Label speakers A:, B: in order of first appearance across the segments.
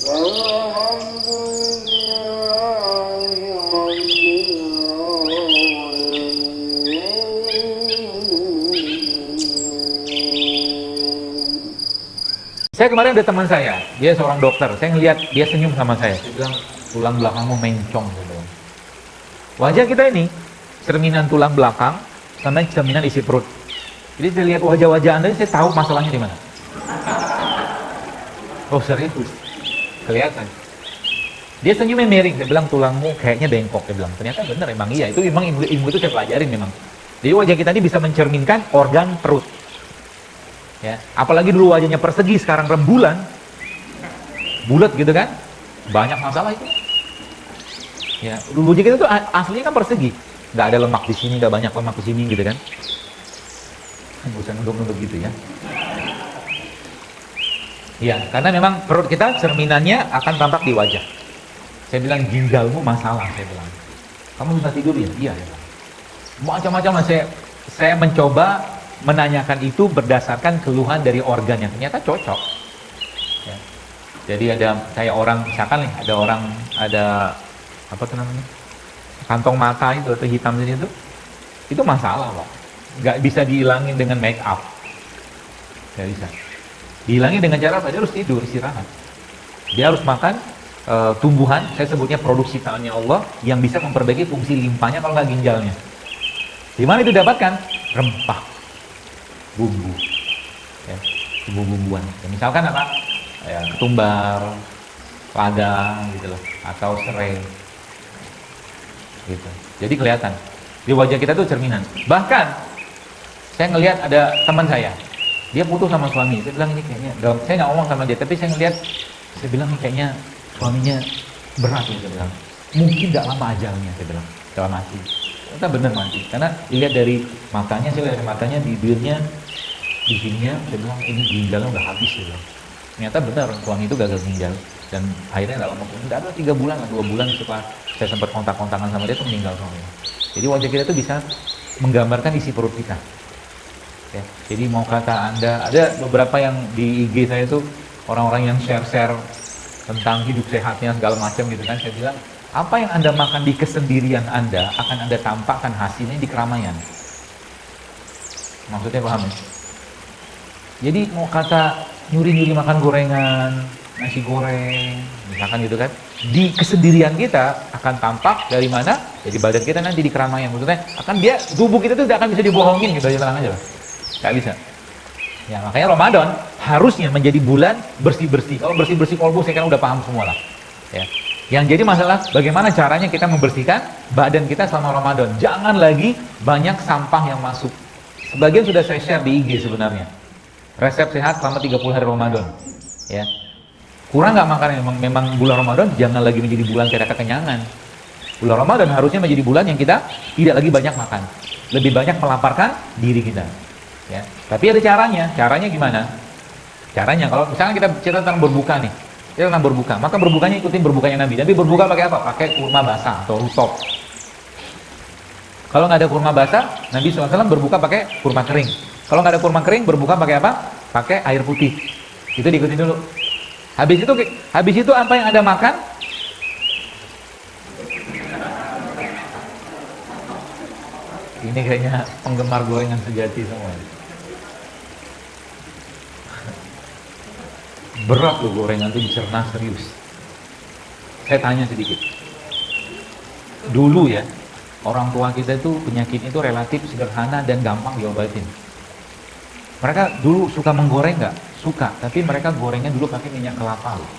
A: Saya kemarin ada teman saya, dia seorang dokter. Saya ngelihat dia senyum sama saya. Saya bilang, tulang belakangmu mencong. Gitu. Wajah kita ini cerminan tulang belakang sama cerminan isi perut. Jadi saya lihat wajah-wajah Anda, saya tahu masalahnya di mana. Oh serius, kelihatan. Dia senyumnya miring. Saya bilang tulangmu kayaknya bengkok. Dia bilang ternyata benar, emang iya. Itu emang ilmu itu saya pelajarin memang. Jadi wajah kita ini bisa mencerminkan organ perut. Ya, apalagi dulu wajahnya persegi, sekarang rembulan, bulat gitu kan, banyak masalah itu. Ya, dulu wajah kita tuh aslinya kan persegi, nggak ada lemak di sini, nggak banyak lemak di sini gitu kan. Nggak usah nunduk-nunduk gitu ya. Ya, karena memang perut kita cerminannya akan tampak di wajah. Saya bilang ginjalmu masalah, saya bilang. Kamu bisa tidur ya? Iya ya. Macam-macam saya mencoba menanyakan itu berdasarkan keluhan dari organ yang ternyata cocok. Ya. Jadi ada kayak orang, misalkan nih, ada apa tuh namanya, kantong mata itu atau hitam di situ, itu masalah loh. Nggak bisa dihilangin dengan make up, nggak bisa. Dihilangin dengan cara apa? Dia harus tidur, istirahat. Dia harus makan tumbuhan, saya sebutnya produksi tangannya Allah, yang bisa memperbaiki fungsi limpanya kalau nggak ginjalnya. Di mana itu dapatkan? Rempah, bumbu, ya, bumbu-bumbuan. Ya, misalkan apa? Ya, ketumbar, lada, gitu loh, atau serai, gitu. Jadi kelihatan di wajah kita tuh cerminan. Bahkan saya ngelihat ada teman saya, dia putus sama suami. Saya bilang ini kayaknya, saya nggak ngomong sama dia, tapi saya ngelihat, saya bilang kayaknya suaminya berat. Saya bilang mungkin nggak lama ajalnya. Saya bilang dalam hati. Ternyata benar mati, karena dilihat dari matanya, saya lihat matanya, bibirnya, di sininya, saya bilang ini ginjalnya udah habis. Saya bilang ternyata benar, suami itu gagal ginjal, dan akhirnya nggak lama, nggak ada 3 bulan, 2 bulan setelah saya sempat kontak-kontakan sama dia tuh meninggal suaminya. Jadi wajah kita tuh bisa menggambarkan isi perut kita. Ya, jadi mau kata Anda, ada beberapa yang di IG saya tuh orang-orang yang share-share tentang hidup sehatnya segala macam gitu kan. Saya bilang, apa yang Anda makan di kesendirian Anda akan Anda tampakkan hasilnya di keramaian. Maksudnya paham ya? Jadi mau kata nyuri-nyuri makan gorengan, nasi goreng, misalkan gitu kan, di kesendirian kita akan tampak dari mana? Jadi badan kita nanti di keramaian. Maksudnya akan dia, tubuh kita tuh tidak akan bisa dibohongin gitu aja, tenang aja lah. Nggak bisa. Ya makanya Ramadan harusnya menjadi bulan bersih-bersih. Kalau bersih-bersih kolbu saya kan udah paham semua lah. Ya. Yang jadi masalah bagaimana caranya kita membersihkan badan kita selama Ramadan. Jangan lagi banyak sampah yang masuk. Sebagian sudah saya share di IG sebenarnya. Resep sehat selama 30 hari Ramadan. Ya. Kurang nggak makan, memang bulan Ramadan jangan lagi menjadi bulan kita kekenyangan. Bulan Ramadan harusnya menjadi bulan yang kita tidak lagi banyak makan. Lebih banyak melaparkan diri kita. Ya. Tapi ada caranya. Caranya gimana? Caranya kalau misalnya kita cerita tentang berbuka nih. Kita tentang berbuka, maka berbukanya ikutin berbukanya Nabi. Nabi berbuka pakai apa? Pakai kurma basah atau rusop. Kalau nggak ada kurma basah, Nabi SAW berbuka pakai kurma kering. Kalau nggak ada kurma kering, berbuka pakai apa? Pakai air putih. Itu diikutin dulu. Habis itu apa yang Anda makan? Ini kayaknya penggemar gorengan sejati semua. Berat loh gorengan itu dicerna serius. Saya tanya sedikit. Dulu ya, orang tua kita itu penyakit itu relatif sederhana dan gampang diobatin. Mereka dulu suka menggoreng nggak? Suka, tapi mereka gorengnya dulu pakai minyak kelapa loh.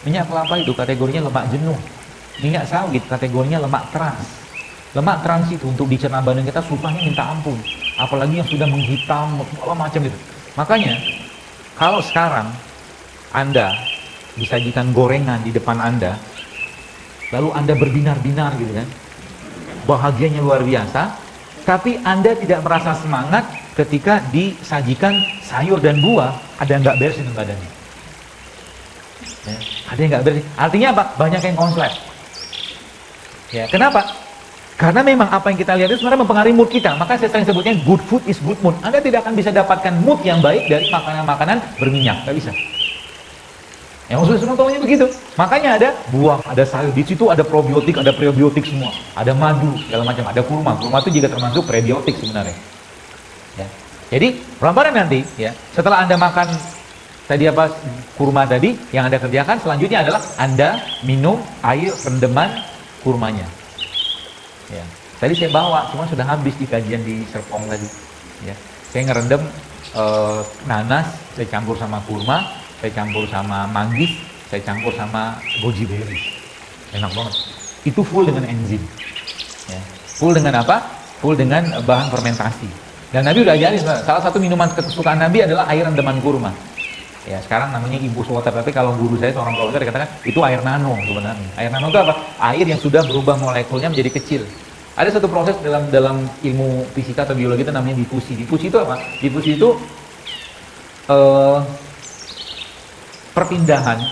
A: Minyak kelapa itu kategorinya lemak jenuh. Minyak sawit kategorinya lemak trans. Lemak trans itu untuk dicerna badan kita susahnya minta ampun. Apalagi yang sudah menghitam, macam itu. Makanya, kalau sekarang Anda disajikan gorengan di depan Anda, lalu Anda berbinar-binar gitu kan, bahagianya luar biasa, tapi Anda tidak merasa semangat ketika disajikan sayur dan buah, ada yang nggak beres dengan badannya. Ya, ada yang nggak beres. Artinya apa? Banyak yang konslet. Ya, kenapa? Karena memang apa yang kita lihat itu sebenarnya mempengaruhi mood kita. Maka saya sering sebutnya good food is good mood. Anda tidak akan bisa dapatkan mood yang baik dari makanan-makanan berminyak. Nggak bisa. Yang khusus tahunya begitu. Makanya ada buah, ada sayur, di situ ada probiotik, ada prebiotik semua. Ada madu, segala macam, ada kurma. Kurma itu juga termasuk prebiotik sebenarnya. Ya. Jadi, pelan-pelan nanti ya, setelah Anda makan tadi apa kurma tadi, yang Anda kerjakan selanjutnya adalah Anda minum air rendeman kurmanya. Ya. Tadi saya bawa, cuma sudah habis di kajian di Serpong tadi. Ya. Saya ngerendam nanas, saya campur sama kurma, saya campur sama manggis, saya campur sama goji berry. Enak banget. Itu full dengan enzim. Ya. Full dengan apa? Full dengan bahan fermentasi. Dan Nabi udah ajarin, salah satu minuman kesukaan Nabi adalah air rendaman kurma. Ya, sekarang namanya Ibu Water, tapi kalau guru saya seorang profesor dikatakan itu air nano sebenarnya. Air nano itu apa? Air yang sudah berubah molekulnya menjadi kecil. Ada satu proses dalam ilmu fisika atau biologi itu namanya difusi. Difusi itu apa? Difusi itu perpindahan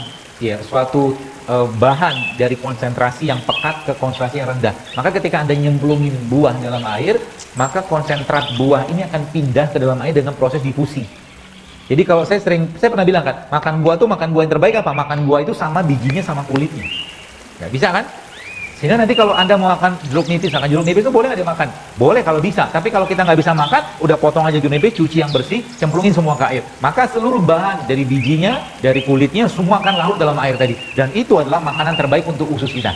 A: ya suatu bahan dari konsentrasi yang pekat ke konsentrasi yang rendah. Maka ketika Anda nyemplungin buah dalam air, maka konsentrat buah ini akan pindah ke dalam air dengan proses difusi. Jadi kalau saya pernah bilang kan, makan buah yang terbaik apa? Makan buah itu sama bijinya sama kulitnya. Ya bisa kan? Sehingga nanti kalau Anda mau makan jeruk nipis, makan jeruk nipis itu boleh nggak dimakan? Boleh kalau bisa. Tapi kalau kita nggak bisa makan, udah potong aja jeruk nipis, cuci yang bersih, cemplungin semua ke air. Maka seluruh bahan dari bijinya, dari kulitnya, semua akan larut dalam air tadi. Dan itu adalah makanan terbaik untuk usus kita.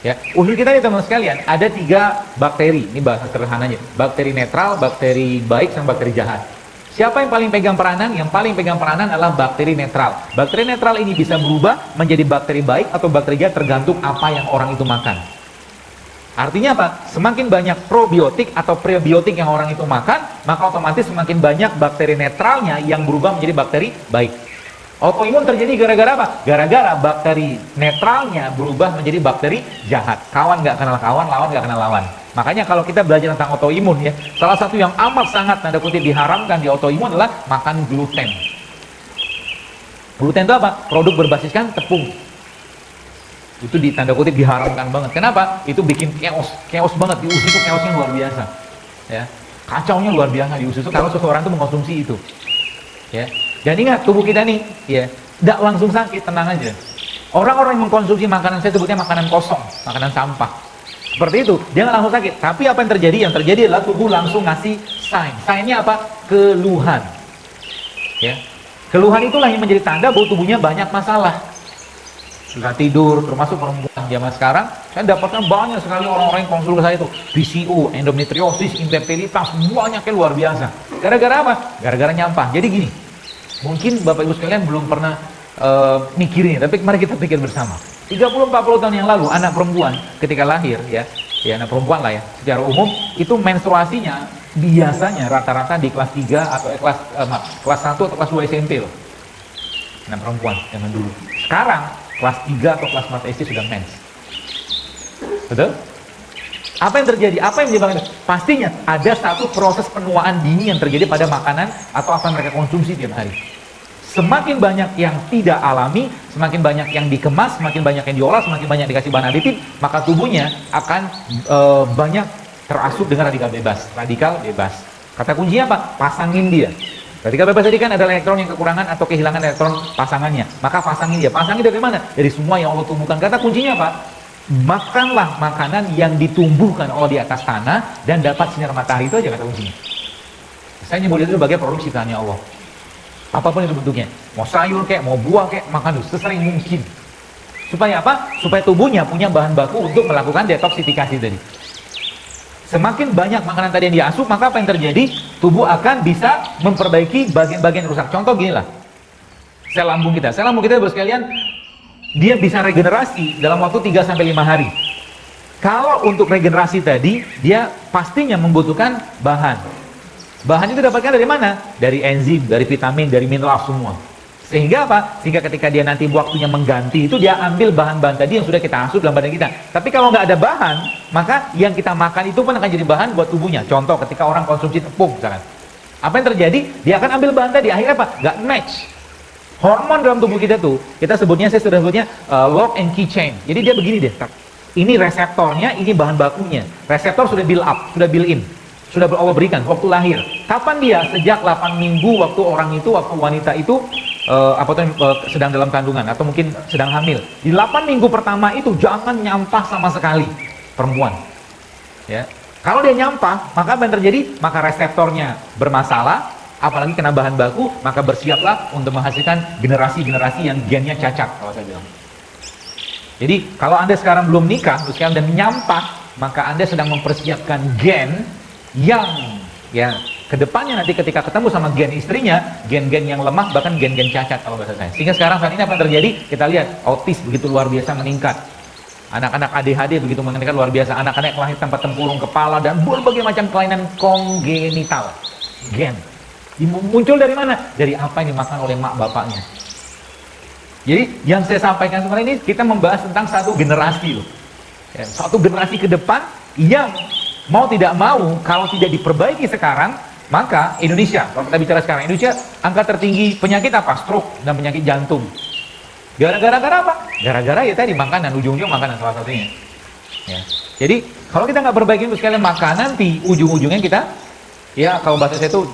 A: Ya, usus kita nih teman sekalian, ada 3 bakteri. Ini bahasa sederhananya. Bakteri netral, bakteri baik, sama bakteri jahat. Siapa yang paling pegang peranan? Yang paling pegang peranan adalah bakteri netral. Bakteri netral ini bisa berubah menjadi bakteri baik atau bakteri jahat tergantung apa yang orang itu makan. Artinya apa? Semakin banyak probiotik atau prebiotik yang orang itu makan, maka otomatis semakin banyak bakteri netralnya yang berubah menjadi bakteri baik. Autoimun terjadi gara-gara apa? Gara-gara bakteri netralnya berubah menjadi bakteri jahat. Kawan nggak kenal kawan, lawan nggak kenal lawan. Makanya kalau kita belajar tentang autoimun ya, salah satu yang amat sangat tanda kutip diharamkan di autoimun adalah makan gluten. Gluten itu apa? Produk berbasiskan tepung. Itu di tanda kutip diharamkan banget. Kenapa? Itu bikin chaos banget. Di usus itu chaosnya luar biasa. Ya, kacaunya luar biasa di usus itu kalau seseorang itu mengkonsumsi itu. Ya. Dan ingat tubuh kita nih, ya, tidak langsung sakit, tenang aja. Orang-orang yang mengkonsumsi makanan, saya sebutnya makanan kosong, makanan sampah. Seperti itu, dia nggak langsung sakit. Tapi apa yang terjadi? Yang terjadi adalah tubuh langsung ngasih sign. Sign-nya apa? Keluhan. Ya. Keluhan itulah yang menjadi tanda bahwa tubuhnya banyak masalah. Susah tidur, termasuk perempuan zaman sekarang, saya dapatkan banyak sekali orang-orang yang konsul ke saya itu. PCO, endometriosis, infertilitas, banyaknya luar biasa. Gara-gara apa? Gara-gara nyampah. Jadi gini, mungkin Bapak Ibu sekalian belum pernah mikirin, tapi mari kita pikir bersama. 30-40 tahun yang lalu, anak perempuan ketika lahir, ya anak perempuan lah ya, secara umum, itu menstruasinya biasanya rata-rata di kelas 3 atau kelas 1 atau kelas 2 SMP loh. Anak perempuan zaman dulu. Sekarang, kelas 3 atau kelas 4 SD sudah mens. Betul? Apa yang terjadi? Apa yang menyebabkan? Pastinya ada satu proses penuaan dini yang terjadi pada makanan atau apa yang mereka konsumsi tiap hari. Semakin banyak yang tidak alami, semakin banyak yang dikemas, semakin banyak yang diolah, semakin banyak dikasih bahan aditif, maka tubuhnya akan banyak terasup dengan radikal bebas. Radikal bebas. Kata kuncinya apa? Pasangin dia. Radikal bebas tadi kan adalah elektron yang kekurangan atau kehilangan elektron pasangannya. Maka pasangin dia. Pasangin dari mana? Dari semua yang Allah tumbuhkan. Kata kuncinya apa? Makanlah makanan yang ditumbuhkan oleh di atas tanah dan dapat sinar matahari. Itu aja kata kuncinya. Saya nyebut itu sebagai produk ciptaannya Allah. Apapun itu bentuknya, mau sayur kek, mau buah kek, makan dulu sesering mungkin. Supaya apa? Supaya tubuhnya punya bahan baku untuk melakukan detoksifikasi tadi. Semakin banyak makanan tadi yang diasup, maka apa yang terjadi? Tubuh akan bisa memperbaiki bagian-bagian rusak. Contoh gini lah, sel lambung kita, Bapak sekalian, dia bisa regenerasi dalam waktu 3-5 hari. Kalau untuk regenerasi tadi, dia pastinya membutuhkan bahan. Bahan itu dapatkan dari mana? Dari enzim, dari vitamin, dari mineral semua. Sehingga apa? Sehingga ketika dia nanti waktunya mengganti itu dia ambil bahan-bahan tadi yang sudah kita asup dalam badan kita. Tapi kalau nggak ada bahan, maka yang kita makan itu pun akan jadi bahan buat tubuhnya. Contoh ketika orang konsumsi tepung misalkan. Apa yang terjadi? Dia akan ambil bahan tadi. Akhirnya apa? Nggak match. Hormon dalam tubuh kita tuh, saya sudah sebutnya lock and key chain. Jadi dia begini deh. Ini reseptornya, ini bahan bakunya. Reseptor sudah build up, sudah build in. Sudah Allah berikan waktu lahir. Kapan dia? Sejak 8 minggu waktu wanita itu sedang dalam kandungan atau mungkin sedang hamil. Di 8 minggu pertama itu jangan nyampah sama sekali perempuan. Ya. Kalau dia nyampah, maka apa yang terjadi? Maka reseptornya bermasalah, apalagi kena bahan baku, maka bersiaplah untuk menghasilkan generasi-generasi yang gennya cacat, kalau saya bilang. Jadi kalau Anda sekarang belum nikah, dan nyampah, maka Anda sedang mempersiapkan gen yang ya kedepannya nanti ketika ketemu sama gen istrinya, gen-gen yang lemah, bahkan gen-gen cacat kalau bahasa saya. Sehingga sekarang saat ini apa yang terjadi? Kita lihat autis begitu luar biasa meningkat. Anak-anak ADHD begitu meningkat luar biasa. Anak-anak yang lahir tanpa tempurung kepala dan berbagai macam kelainan kongenital. Gen. Muncul dari mana? Dari apa yang dimakan oleh mak bapaknya. Jadi yang saya sampaikan sekarang ini kita membahas tentang satu generasi loh. Ya, satu generasi ke depan yang mau tidak mau kalau tidak diperbaiki sekarang, maka Indonesia, kalau kita bicara sekarang, Indonesia angka tertinggi penyakit apa? Stroke dan penyakit jantung. Gara-gara apa? Gara-gara ya tadi makanan, ujung-ujung makanan salah satunya. Ya. Jadi kalau kita nggak perbaiki itu sekalian makanan, nanti ujung-ujungnya kita, ya kalau bahasa saya itu,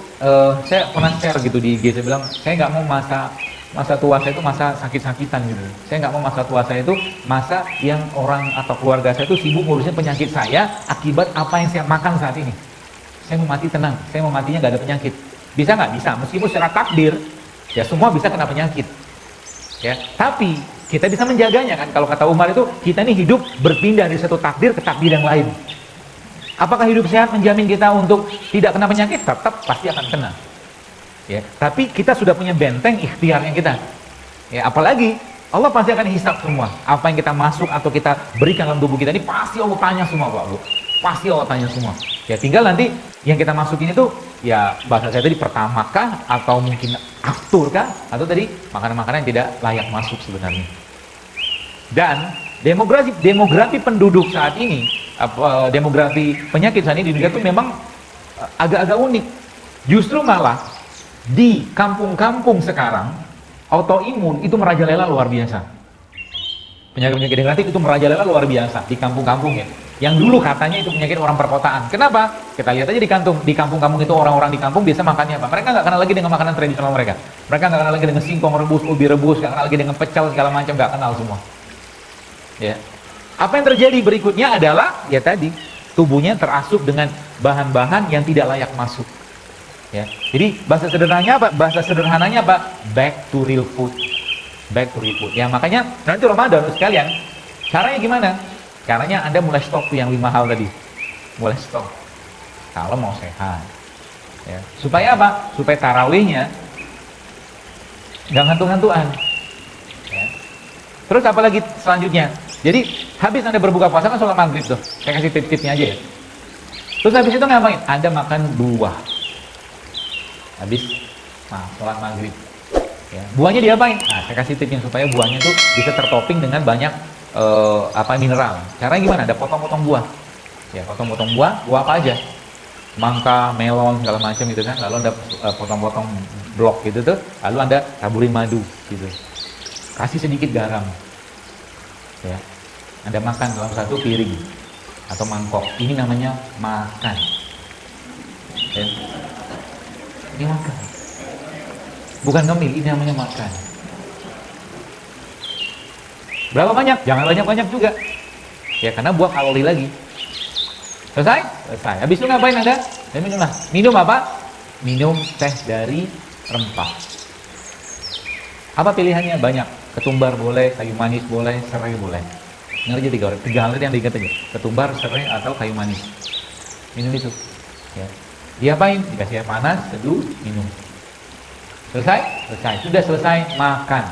A: saya pernah share gitu di IG, saya bilang saya nggak mau masa tua saya itu masa sakit-sakitan gitu. Saya nggak mau masa tua saya itu masa yang orang atau keluarga saya itu sibuk ngurusin penyakit saya akibat apa yang saya makan saat ini. Saya mau mati tenang, saya mau matinya nggak ada penyakit. Bisa nggak? Bisa. Meskipun secara takdir, ya semua bisa kena penyakit. Ya, tapi kita bisa menjaganya kan. Kalau kata Umar itu, kita ini hidup berpindah dari satu takdir ke takdir yang lain. Apakah hidup sehat menjamin kita untuk tidak kena penyakit? Tetap pasti akan kena. Ya, tapi kita sudah punya benteng ikhtiarnya kita. Ya, apalagi Allah pasti akan hisab semua. Apa yang kita masuk atau kita berikan dalam tubuh kita ini pasti Allah tanya semua, Pak Bu. Pasti Allah tanya semua. Ya, tinggal nanti yang kita masukin itu ya bahasa saya tadi pertamakah atau mungkin afturkah atau tadi makanan-makanan yang tidak layak masuk sebenarnya. Dan demografi penduduk saat ini, demografi penyakit saat ini di dunia itu memang agak-agak unik. Justru malah di kampung-kampung sekarang autoimun itu merajalela luar biasa. Penyakit-penyakit degeneratif itu merajalela luar biasa di kampung-kampung ya. Yang dulu katanya itu penyakit orang perkotaan. Kenapa? Kita lihat aja di kampung-kampung itu orang-orang di kampung biasa makannya apa? Mereka nggak kenal lagi dengan makanan tradisional mereka. Mereka nggak kenal lagi dengan singkong rebus, ubi rebus, nggak kenal lagi dengan pecel segala macam, nggak kenal semua. Ya. Apa yang terjadi berikutnya adalah ya tadi tubuhnya terasup dengan bahan-bahan yang tidak layak masuk. Ya. Jadi bahasa sederhananya apa? Back to real food. Back to real food. Ya makanya nanti Ramadan sekalian. Caranya gimana? Caranya Anda mulai stop tuh yang 5 hal tadi. Mulai stop. Kalau mau sehat. Ya. Supaya apa? Supaya tarawihnya nggak ngantuk-ngantuan. Ya. Terus apalagi selanjutnya? Jadi habis Anda berbuka puasa kan sholat maghrib tuh. Saya kasih tips-tipsnya aja ya. Terus habis itu ngapain? Anda makan buah. Habis sholat maghrib. Ya. Buahnya diapain? Nah, saya kasih tipsnya supaya buahnya tuh bisa tertopping dengan banyak mineral. Caranya gimana? Ada potong-potong buah. Ya, potong-potong buah apa aja? Mangga, melon, segala macam gitu kan. Lalu Anda potong-potong blok gitu tuh. Lalu Anda taburin madu gitu. Kasih sedikit garam. Ya. Anda makan dalam satu piring atau mangkok. Ini namanya makan. Ya. Ini makan. Bukan ngemil, ini namanya makan. Berapa banyak? Jangan banyak-banyak juga. Ya karena buah kalori lagi. Selesai? Selesai. Habis itu ngapain Anda? Dan minumlah. Minum apa? Minum teh dari rempah. Apa pilihannya? Banyak. Ketumbar boleh, kayu manis boleh, serai boleh. Ingat aja 3 orang. 3 hal itu yang diingat aja. Ketumbar, serai, atau kayu manis. Minum itu. Ya. Diapain? Dikasih air panas, seduh, minum. Selesai? Selesai. Sudah selesai, makan.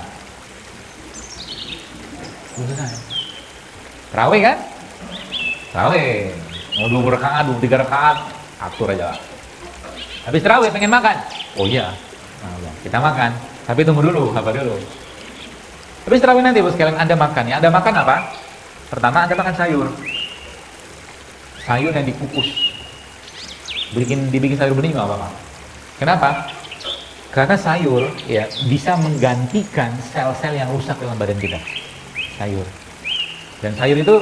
A: Selesai. Terawih kan? Terawih. Mau 2 rakaat, 3 rakaat, atur aja. Habis terawih pengen makan? Oh iya. Nah, kita makan. Tapi tunggu dulu, apa dulu? Habis terawih nanti bos sekalian Anda makan ya. Anda makan apa? Pertama Anda makan sayur. Sayur yang dikukus. Dibikin sayur bening nggak apa-apa. Kenapa? Karena sayur ya bisa menggantikan sel-sel yang rusak dalam badan kita. Sayur. Dan sayur itu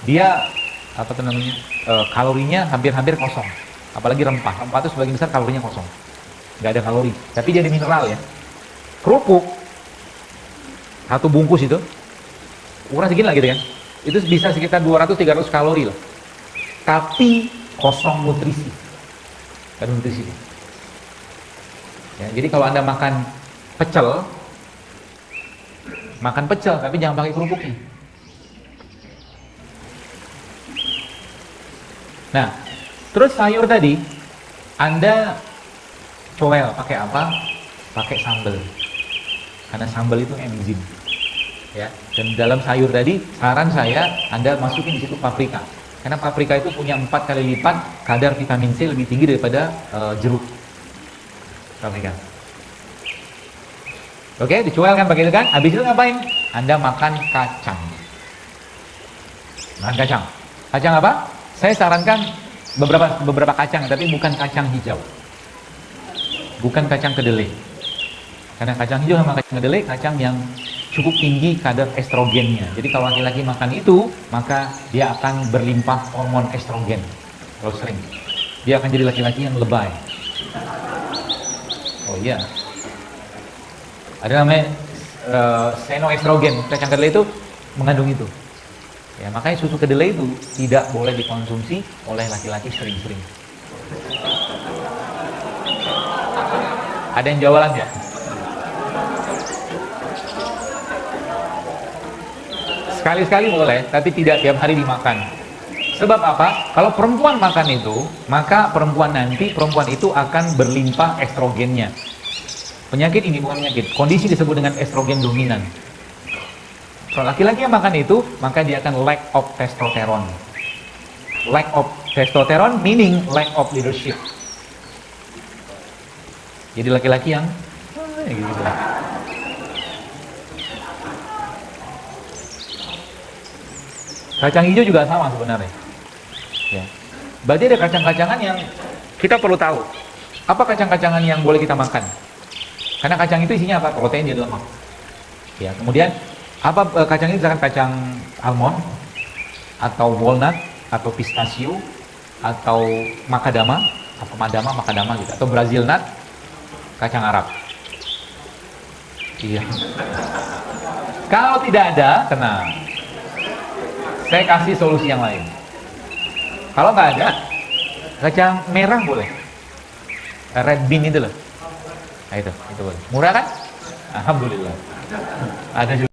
A: dia kalorinya hampir-hampir kosong. Apalagi rempah. Rempah itu sebagian besar kalorinya kosong. Nggak ada kalori. Tapi dia ada mineral ya. Kerupuk satu bungkus itu, ukuran segini lah gitu kan, itu bisa sekitar 200-300 kalori lah, tapi kosong nutrisi, kan nutrisi. Ya, jadi kalau Anda makan pecel tapi jangan pakai kerupuknya. Nah, terus sayur tadi Anda coel pakai apa? Pakai sambal. Karena sambal itu enzim. Ya. Dan dalam sayur tadi saran saya Anda masukin di situ paprika. Karena paprika itu punya 4 kali lipat kadar vitamin C lebih tinggi daripada jeruk. Paprika. Oke, dicuel kan pakai itu kan? Habis itu ngapain? Anda makan kacang. Makan kacang. Kacang apa? Saya sarankan beberapa kacang, tapi bukan kacang hijau. Bukan kacang kedelai. Karena kacang hijau sama kacang kedelai, kacang yang cukup tinggi kadar estrogennya. Jadi kalau laki-laki makan itu, maka dia akan berlimpah hormon estrogen. Kalau sering, dia akan jadi laki-laki yang lebay. Oh iya. Ada namanya senoestrogen. Kacang kedelai itu mengandung itu. Ya, makanya susu kedelai itu tidak boleh dikonsumsi oleh laki-laki sering-sering. Ada yang jualan ya? Sekali-sekali boleh, tapi tidak tiap hari dimakan. Sebab apa? Kalau perempuan makan itu, maka perempuan itu akan berlimpah estrogennya. Penyakit ini bukan penyakit, kondisi disebut dengan estrogen dominan. Kalau laki-laki yang makan itu, maka dia akan lack of testosterone. Lack of testosterone meaning lack of leadership. Jadi laki-laki yang gitu. Kacang hijau juga sama sebenarnya. Ya. Berarti ada kacang-kacangan yang kita perlu tahu. Apa kacang-kacangan yang boleh kita makan? Karena kacang itu isinya apa? Protein di lemak. Ya, kemudian apa kacang ini? Misalkan kacang almond atau walnut atau pistachio atau macadamia gitu, atau Brazil nut, kacang Arab. Iya. Kalau tidak ada, tenang. Saya kasih solusi yang lain. Kalau nggak ada, kacang merah boleh. Red bean itu loh. Nah, itu boleh. Murah kan? Alhamdulillah. Ada juga.